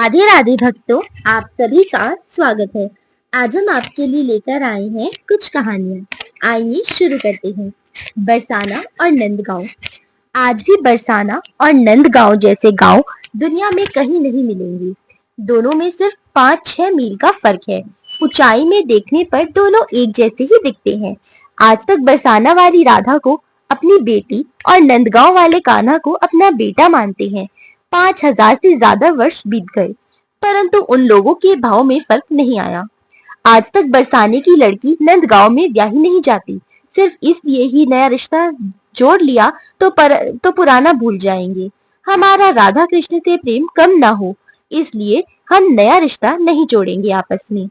राधे राधे भक्तों, आप सभी का स्वागत है। आज हम आपके लिए लेकर आए हैं कुछ कहानियां। आइए शुरू करते हैं। बरसाना और नंदगांव। आज भी बरसाना और नंदगांव जैसे गांव दुनिया में कहीं नहीं मिलेंगे। दोनों में सिर्फ 5-6 मील का फर्क है। ऊंचाई में देखने पर दोनों एक जैसे ही दिखते हैं। आज तक बरसाना वाली राधा को अपनी बेटी और नंदगांव वाले कान्हा को अपना बेटा मानते हैं। 5,000 से ज्यादा वर्ष बीत गए, परंतु उन लोगों के भाव में फर्क नहीं आया। आज तक बरसाने की लड़की नंदगांव में ब्याही नहीं जाती, सिर्फ इसलिए ही नया रिश्ता जोड़ लिया तो पुराना भूल जाएंगे। हमारा राधा कृष्ण से प्रेम कम ना हो, इसलिए हम नया रिश्ता नहीं जोड़ेंगे आपस में।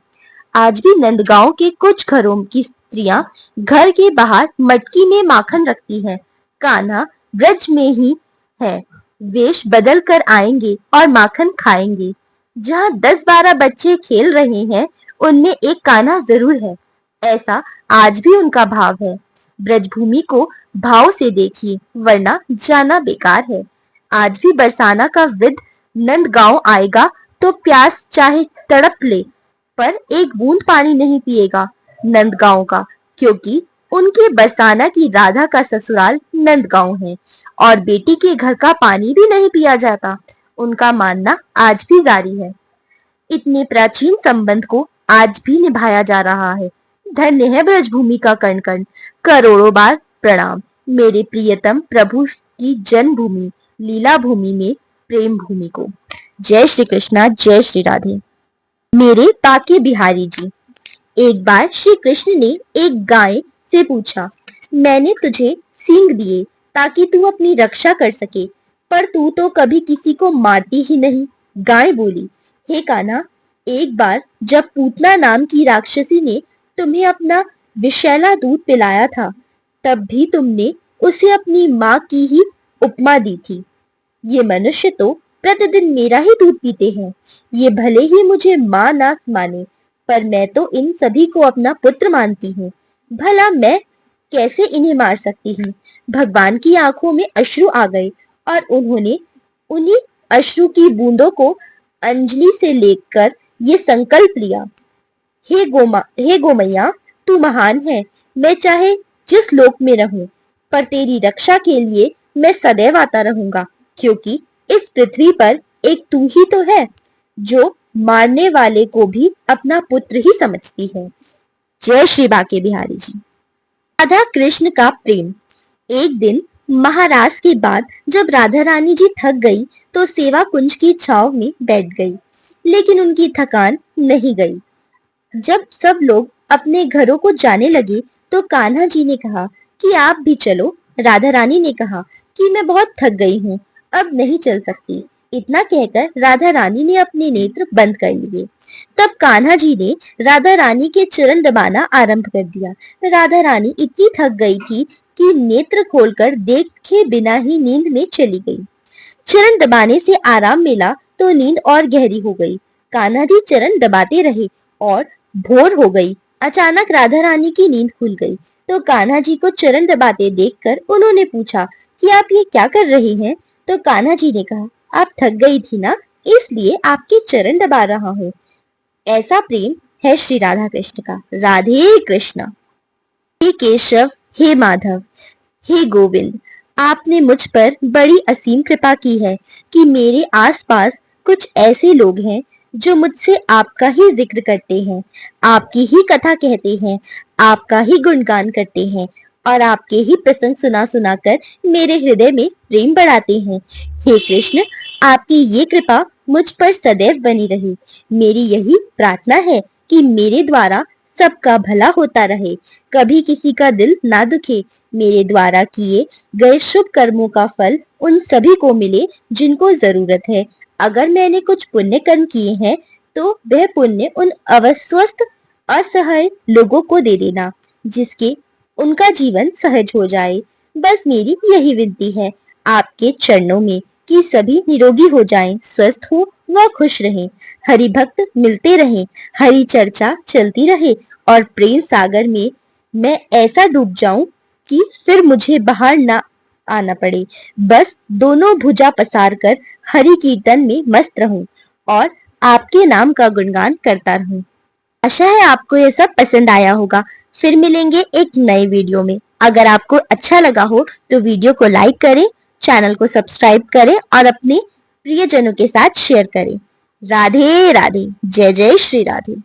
आज भी नंदगांव के कुछ घरों की स्त्रियां घर के बाहर मटकी में माखन रखती हैं। कान्हा ब्रज में ही है, वेश बदल कर आएंगे और माखन खाएंगे। जहाँ 10-12 बच्चे खेल रहे हैं, उनमें एक कान्हा जरूर है। ऐसा आज भी उनका भाव है। ब्रजभूमि को भाव से देखिए, वरना जाना बेकार है। आज भी बरसाना का वृद्ध नंदगांव आएगा तो प्यास चाहे तड़प ले, पर एक बूंद पानी नहीं पिएगा नंदगांव का, क्योंकि उनके बरसाना की राधा का ससुराल नंदगांव है और बेटी के घर का पानी भी नहीं पिया जाता। उनका मानना आज भी जारी है। इतने प्राचीन संबंध को आज भी निभाया जा रहा है। धन्य है ब्रजभूमि का कण कण। करोड़ों बार प्रणाम मेरे प्रियतम प्रभु की जन्मभूमि लीला भूमि में प्रेम भूमि को। जय श्री कृष्णा, जय श्री राधे। मेरे बाके बिहारी जी। एक बार श्री कृष्ण ने एक गाय से पूछा, मैंने तुझे सींग दिए ताकि तू अपनी रक्षा कर सके, पर तू तो कभी किसी को मारती ही नहीं। गाय बोली, हे कान्हा, एक बार जब पूतना नाम की राक्षसी ने तुम्हें अपना विषैला दूध पिलाया था, तब भी तुमने उसे अपनी माँ की ही उपमा दी थी। ये मनुष्य तो प्रतिदिन मेरा ही दूध पीते हैं। ये भले ही मुझे माँ ना माने, पर मैं तो इन सभी को अपना पुत्र मानती हूँ। भला मैं कैसे इन्हें मार सकती हूँ? भगवान की आंखों में अश्रु आ गए और उन्होंने उन्हीं अश्रु की बूंदों को अंजलि से लेकर ये संकल्प लिया, हे गोमैया, तू महान है। मैं चाहे जिस लोक में रहूं, पर तेरी रक्षा के लिए मैं सदैव आता रहूंगा, क्योंकि इस पृथ्वी पर एक तू ही तो है जो मारने वाले को भी अपना पुत्र ही समझती है। जय श्री बाके बिहारी जी। राधा कृष्ण का प्रेम। एक दिन महाराज के बाद जब राधा रानी जी थक गई तो सेवा कुंज की छाव में बैठ गई, लेकिन उनकी थकान नहीं गई। जब सब लोग अपने घरों को जाने लगे तो कान्हा जी ने कहा कि आप भी चलो। राधा रानी ने कहा कि मैं बहुत थक गई हूँ, अब नहीं चल सकती। इतना कहकर राधा रानी ने अपने नेत्र बंद कर लिए। तब कान्हा जी ने राधा रानी के चरण दबाना आरंभ कर दिया। राधा रानी इतनी थक गई थी कि नेत्र खोलकर देखे बिना ही नींद में चली गई। चरण दबाने से आराम मिला तो नींद और गहरी हो गई। कान्हा जी चरण दबाते रहे और भोर हो गई। अचानक राधा रानी की नींद खुल गई तो कान्हा जी को चरण दबाते देखकर उन्होंने पूछा कि आप ये क्या कर रही हैं? तो कान्हा जी ने कहा, आप थक गई थी ना, इसलिए आपके चरण दबा रहा हूँ। ऐसा प्रेम है श्री राधा कृष्ण का। राधे कृष्णा। हे केशव, हे माधव, हे गोविंद, आपने मुझ पर बड़ी असीम कृपा की है कि मेरे आसपास कुछ ऐसे लोग हैं जो मुझसे आपका ही जिक्र करते हैं, आपकी ही कथा कहते हैं, आपका ही गुणगान करते हैं और आपके ही प्रसंग सुना सुना कर मेरे हृदय में प्रेम बढ़ाते हैं। हे कृष्ण, आपकी ये कृपा मुझ पर सदैव बनी रहे। मेरी यही प्रार्थना है कि मेरे द्वारा सबका भला होता रहे, कभी किसी का दिल ना दुखे। मेरे द्वारा किए गए शुभ कर्मों का फल उन सभी को मिले जिनको जरूरत है। अगर मैंने कुछ पुण्य कर्म किए हैं तो वह पुण्य उन अवस्थ असहाय लोगों को दे देना, जिसके उनका जीवन सहज हो जाए। बस मेरी यही विनती है आपके चरणों में कि सभी निरोगी हो जाएं, स्वस्थ हो व खुश रहें, हरि भक्त मिलते रहें, हरि चर्चा चलती रहे और प्रेम सागर में मैं ऐसा डूब जाऊं कि फिर मुझे बाहर ना आना पड़े। बस दोनों भुजा पसार कर हरि कीर्तन में मस्त रहूं और आपके नाम का गुणगान करता रहूं। आशा है आपको ये सब पसंद आया होगा। फिर मिलेंगे एक नई वीडियो में। अगर आपको अच्छा लगा हो तो वीडियो को लाइक करें, चैनल को सब्सक्राइब करें और अपने प्रियजनों के साथ शेयर करें। राधे राधे, जय जय श्री राधे।